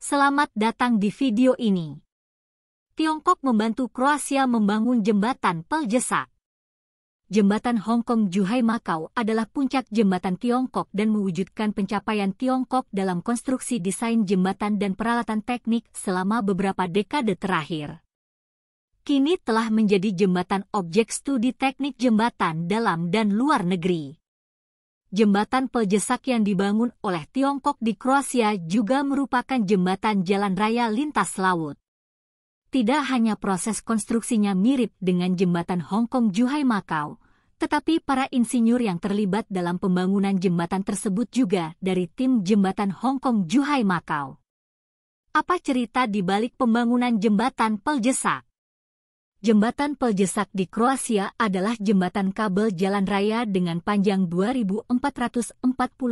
Selamat datang di video ini. Tiongkok membantu Kroasia membangun jembatan Peljesak. Jembatan Hong Kong-Zhuhai-Macau adalah puncak jembatan Tiongkok dan mewujudkan pencapaian Tiongkok dalam konstruksi desain jembatan dan peralatan teknik selama beberapa dekade terakhir. Kini telah menjadi jembatan objek studi teknik jembatan dalam dan luar negeri. Jembatan Peljesak yang dibangun oleh Tiongkok di Kroasia juga merupakan jembatan jalan raya lintas laut. Tidak hanya proses konstruksinya mirip dengan jembatan Hong Kong-Zhuhai-Macau, tetapi para insinyur yang terlibat dalam pembangunan jembatan tersebut juga dari tim jembatan Hong Kong-Zhuhai-Macau. Apa cerita di balik pembangunan jembatan Peljesak? Jembatan Peljesak di Kroasia adalah jembatan kabel jalan raya dengan panjang 2.440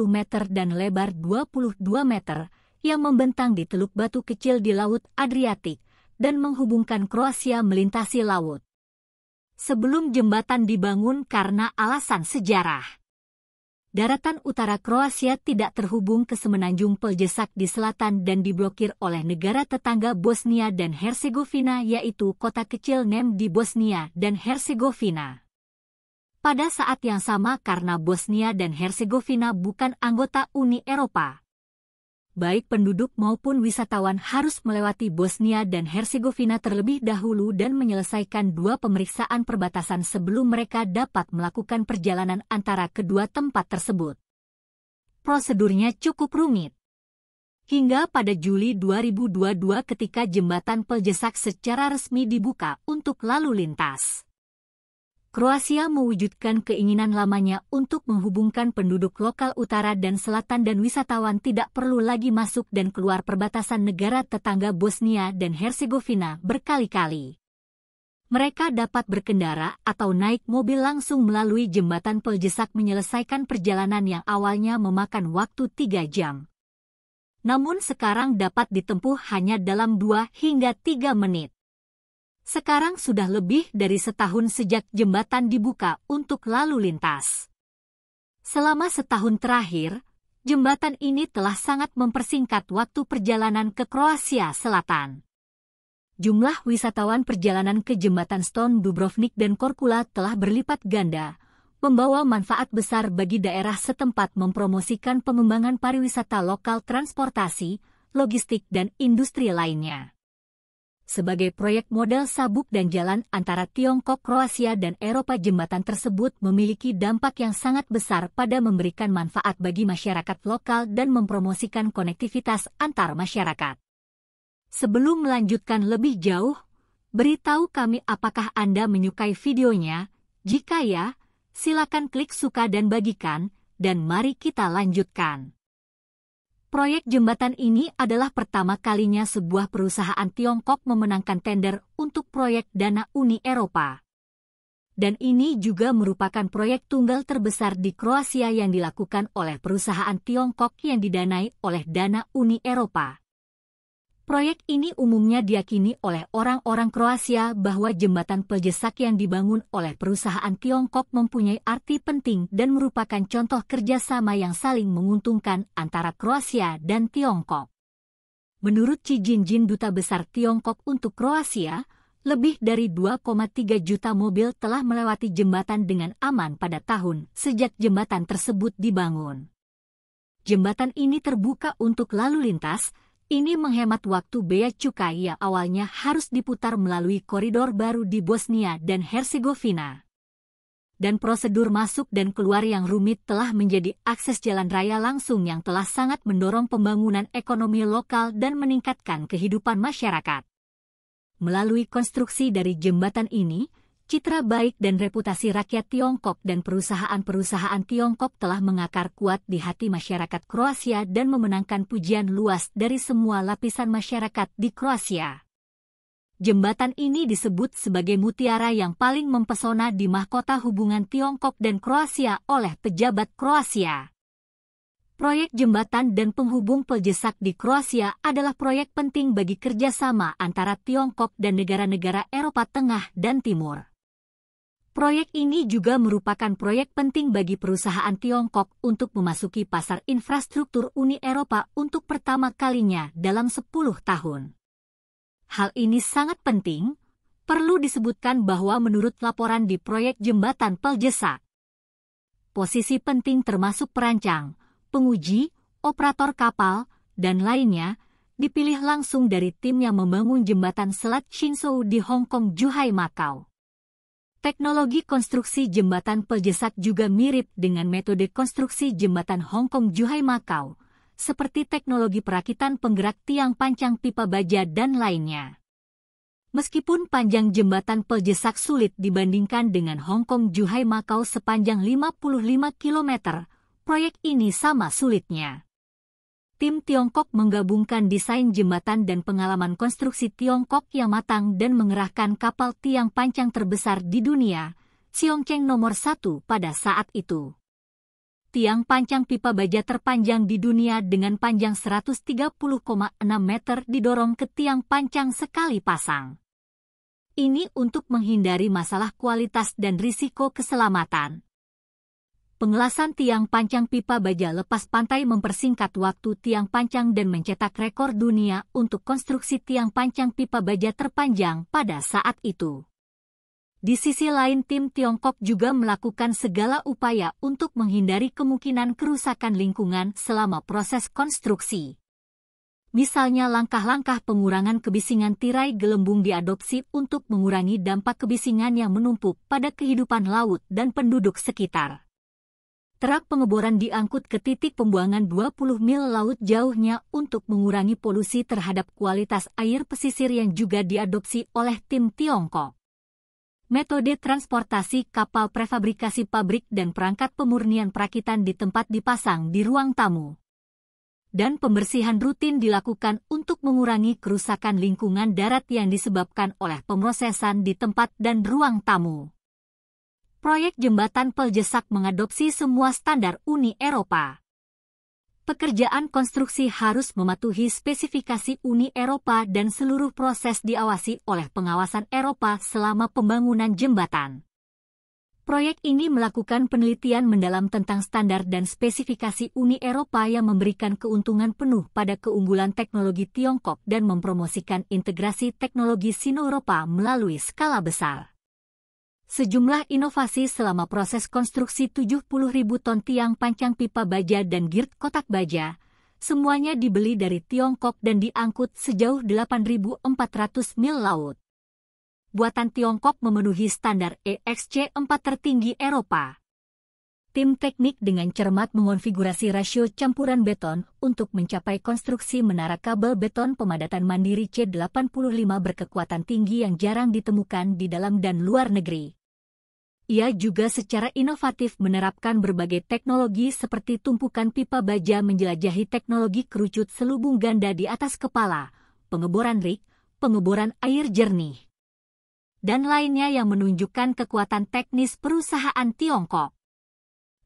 meter dan lebar 22 meter yang membentang di teluk batu kecil di Laut Adriatik dan menghubungkan Kroasia melintasi laut. Sebelum jembatan dibangun karena alasan sejarah, daratan utara Kroasia tidak terhubung ke semenanjung Peljesak di selatan dan diblokir oleh negara tetangga Bosnia dan Herzegovina, yaitu kota kecil Nem di Bosnia dan Herzegovina. Pada saat yang sama, karena Bosnia dan Herzegovina bukan anggota Uni Eropa, baik penduduk maupun wisatawan harus melewati Bosnia dan Herzegovina terlebih dahulu dan menyelesaikan 2 pemeriksaan perbatasan sebelum mereka dapat melakukan perjalanan antara kedua tempat tersebut. Prosedurnya cukup rumit. Hingga pada Juli 2022 ketika jembatan Peljesak secara resmi dibuka untuk lalu lintas, Kroasia mewujudkan keinginan lamanya untuk menghubungkan penduduk lokal utara dan selatan, dan wisatawan tidak perlu lagi masuk dan keluar perbatasan negara tetangga Bosnia dan Herzegovina berkali-kali. Mereka dapat berkendara atau naik mobil langsung melalui jembatan Peljesak menyelesaikan perjalanan yang awalnya memakan waktu 3 jam. Namun sekarang dapat ditempuh hanya dalam 2 hingga 3 menit. Sekarang sudah lebih dari setahun sejak jembatan dibuka untuk lalu lintas. Selama setahun terakhir, jembatan ini telah sangat mempersingkat waktu perjalanan ke Kroasia Selatan. Jumlah wisatawan perjalanan ke jembatan Stone Dubrovnik dan Korčula telah berlipat ganda, membawa manfaat besar bagi daerah setempat, mempromosikan pengembangan pariwisata lokal, transportasi, logistik, dan industri lainnya. Sebagai proyek model sabuk dan jalan antara Tiongkok, Kroasia, dan Eropa, jembatan tersebut memiliki dampak yang sangat besar pada memberikan manfaat bagi masyarakat lokal dan mempromosikan konektivitas antar masyarakat. Sebelum melanjutkan lebih jauh, beritahu kami apakah Anda menyukai videonya. Jika ya, silakan klik suka dan bagikan, dan mari kita lanjutkan. Proyek jembatan ini adalah pertama kalinya sebuah perusahaan Tiongkok memenangkan tender untuk proyek dana Uni Eropa. Dan ini juga merupakan proyek tunggal terbesar di Kroasia yang dilakukan oleh perusahaan Tiongkok yang didanai oleh dana Uni Eropa. Proyek ini umumnya diyakini oleh orang-orang Kroasia bahwa jembatan Peljesak yang dibangun oleh perusahaan Tiongkok mempunyai arti penting dan merupakan contoh kerjasama yang saling menguntungkan antara Kroasia dan Tiongkok. Menurut Xi Jinping, Duta Besar Tiongkok untuk Kroasia, lebih dari 2,3 juta mobil telah melewati jembatan dengan aman pada tahun sejak jembatan tersebut dibangun. Jembatan ini terbuka untuk lalu lintas. Ini menghemat waktu bea cukai yang awalnya harus diputar melalui koridor baru di Bosnia dan Herzegovina. Dan prosedur masuk dan keluar yang rumit telah menjadi akses jalan raya langsung yang telah sangat mendorong pembangunan ekonomi lokal dan meningkatkan kehidupan masyarakat. Melalui konstruksi dari jembatan ini, citra baik dan reputasi rakyat Tiongkok dan perusahaan-perusahaan Tiongkok telah mengakar kuat di hati masyarakat Kroasia dan memenangkan pujian luas dari semua lapisan masyarakat di Kroasia. Jembatan ini disebut sebagai mutiara yang paling mempesona di mahkota hubungan Tiongkok dan Kroasia oleh pejabat Kroasia. Proyek jembatan dan penghubung Peljesak di Kroasia adalah proyek penting bagi kerjasama antara Tiongkok dan negara-negara Eropa Tengah dan Timur. Proyek ini juga merupakan proyek penting bagi perusahaan Tiongkok untuk memasuki pasar infrastruktur Uni Eropa untuk pertama kalinya dalam 10 tahun. Hal ini sangat penting, perlu disebutkan bahwa menurut laporan di proyek jembatan Peljesak, posisi penting termasuk perancang, penguji, operator kapal, dan lainnya, dipilih langsung dari tim yang membangun jembatan Selat Qinzhou di Hong Kong Zhuhai Macau. Teknologi konstruksi jembatan Peljesak juga mirip dengan metode konstruksi jembatan Hong Kong Zhuhai Macau, seperti teknologi perakitan penggerak tiang pancang pipa baja dan lainnya. Meskipun panjang jembatan Peljesak sulit dibandingkan dengan Hong Kong Zhuhai Macau sepanjang 55 km, proyek ini sama sulitnya. Tim Tiongkok menggabungkan desain jembatan dan pengalaman konstruksi Tiongkok yang matang dan mengerahkan kapal tiang pancang terbesar di dunia, Xiongcheng nomor 1 pada saat itu. Tiang pancang pipa baja terpanjang di dunia dengan panjang 130,6 meter didorong ke tiang pancang sekali pasang. Ini untuk menghindari masalah kualitas dan risiko keselamatan. Pengelasan tiang pancang pipa baja lepas pantai mempersingkat waktu tiang pancang dan mencetak rekor dunia untuk konstruksi tiang pancang pipa baja terpanjang pada saat itu. Di sisi lain, tim Tiongkok juga melakukan segala upaya untuk menghindari kemungkinan kerusakan lingkungan selama proses konstruksi. Misalnya langkah-langkah pengurangan kebisingan tirai gelembung diadopsi untuk mengurangi dampak kebisingan yang menumpuk pada kehidupan laut dan penduduk sekitar. Truk pengeboran diangkut ke titik pembuangan 20 mil laut jauhnya untuk mengurangi polusi terhadap kualitas air pesisir yang juga diadopsi oleh tim Tiongkok. Metode transportasi kapal prefabrikasi pabrik dan perangkat pemurnian perakitan di tempat dipasang di ruang tamu. Dan pembersihan rutin dilakukan untuk mengurangi kerusakan lingkungan darat yang disebabkan oleh pemrosesan di tempat dan ruang tamu. Proyek jembatan Peljesak mengadopsi semua standar Uni Eropa. Pekerjaan konstruksi harus mematuhi spesifikasi Uni Eropa dan seluruh proses diawasi oleh pengawasan Eropa selama pembangunan jembatan. Proyek ini melakukan penelitian mendalam tentang standar dan spesifikasi Uni Eropa yang memberikan keuntungan penuh pada keunggulan teknologi Tiongkok dan mempromosikan integrasi teknologi Sino-Eropa melalui skala besar. Sejumlah inovasi selama proses konstruksi 70.000 ton tiang pancang pipa baja dan girt kotak baja, semuanya dibeli dari Tiongkok dan diangkut sejauh 8.400 mil laut. Buatan Tiongkok memenuhi standar EXC 4 tertinggi Eropa. Tim teknik dengan cermat mengonfigurasi rasio campuran beton untuk mencapai konstruksi menara kabel beton pemadatan mandiri C85 berkekuatan tinggi yang jarang ditemukan di dalam dan luar negeri. Ia juga secara inovatif menerapkan berbagai teknologi seperti tumpukan pipa baja menjelajahi teknologi kerucut selubung ganda di atas kepala, pengeboran rig, pengeboran air jernih, dan lainnya yang menunjukkan kekuatan teknis perusahaan Tiongkok.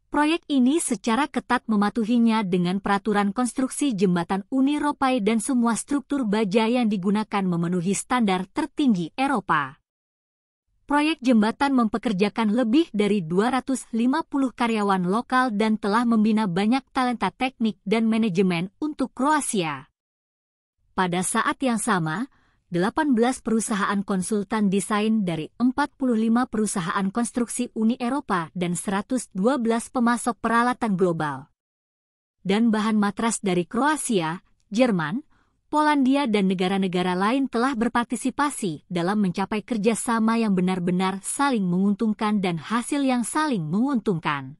Proyek ini secara ketat mematuhinya dengan peraturan konstruksi jembatan Uni Eropa dan semua struktur baja yang digunakan memenuhi standar tertinggi Eropa. Proyek jembatan mempekerjakan lebih dari 250 karyawan lokal dan telah membina banyak talenta teknik dan manajemen untuk Kroasia. Pada saat yang sama, 18 perusahaan konsultan desain dari 45 perusahaan konstruksi Uni Eropa dan 112 pemasok peralatan global dan bahan matras dari Kroasia, Jerman, Polandia dan negara-negara lain telah berpartisipasi dalam mencapai kerjasama yang benar-benar saling menguntungkan dan hasil yang saling menguntungkan.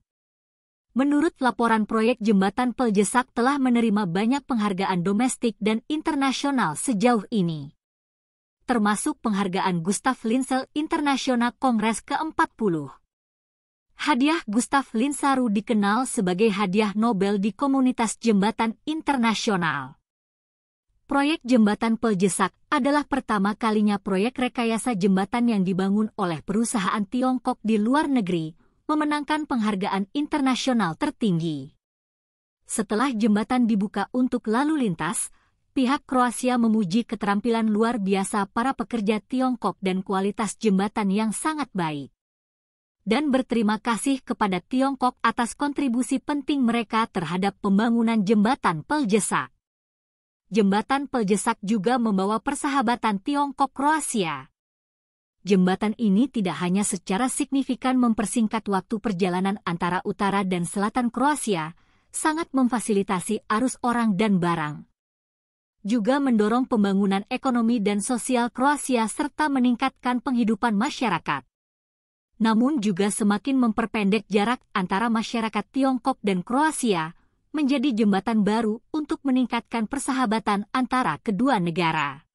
Menurut laporan, proyek jembatan Peljesak telah menerima banyak penghargaan domestik dan internasional sejauh ini, termasuk penghargaan Gustav Lindsel International Kongres ke-40. Hadiah Gustav Linsaru dikenal sebagai hadiah Nobel di komunitas jembatan internasional. Proyek jembatan Peljesak adalah pertama kalinya proyek rekayasa jembatan yang dibangun oleh perusahaan Tiongkok di luar negeri, memenangkan penghargaan internasional tertinggi. Setelah jembatan dibuka untuk lalu lintas, pihak Kroasia memuji keterampilan luar biasa para pekerja Tiongkok dan kualitas jembatan yang sangat baik. dan berterima kasih kepada Tiongkok atas kontribusi penting mereka terhadap pembangunan jembatan Peljesak. Jembatan Peljesak juga membawa persahabatan Tiongkok-Kroasia. Jembatan ini tidak hanya secara signifikan mempersingkat waktu perjalanan antara utara dan selatan Kroasia, sangat memfasilitasi arus orang dan barang. Juga mendorong pembangunan ekonomi dan sosial Kroasia serta meningkatkan penghidupan masyarakat. Namun juga semakin memperpendek jarak antara masyarakat Tiongkok dan Kroasia, menjadi jembatan baru untuk meningkatkan persahabatan antara kedua negara.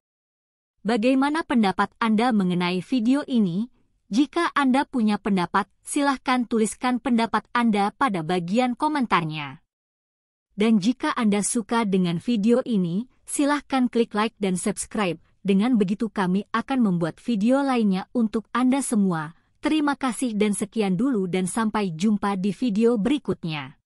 Bagaimana pendapat Anda mengenai video ini? Jika Anda punya pendapat, silahkan tuliskan pendapat Anda pada bagian komentarnya. Dan jika Anda suka dengan video ini, silahkan klik like dan subscribe. Dengan begitu kami akan membuat video lainnya untuk Anda semua. Terima kasih dan sekian dulu dan sampai jumpa di video berikutnya.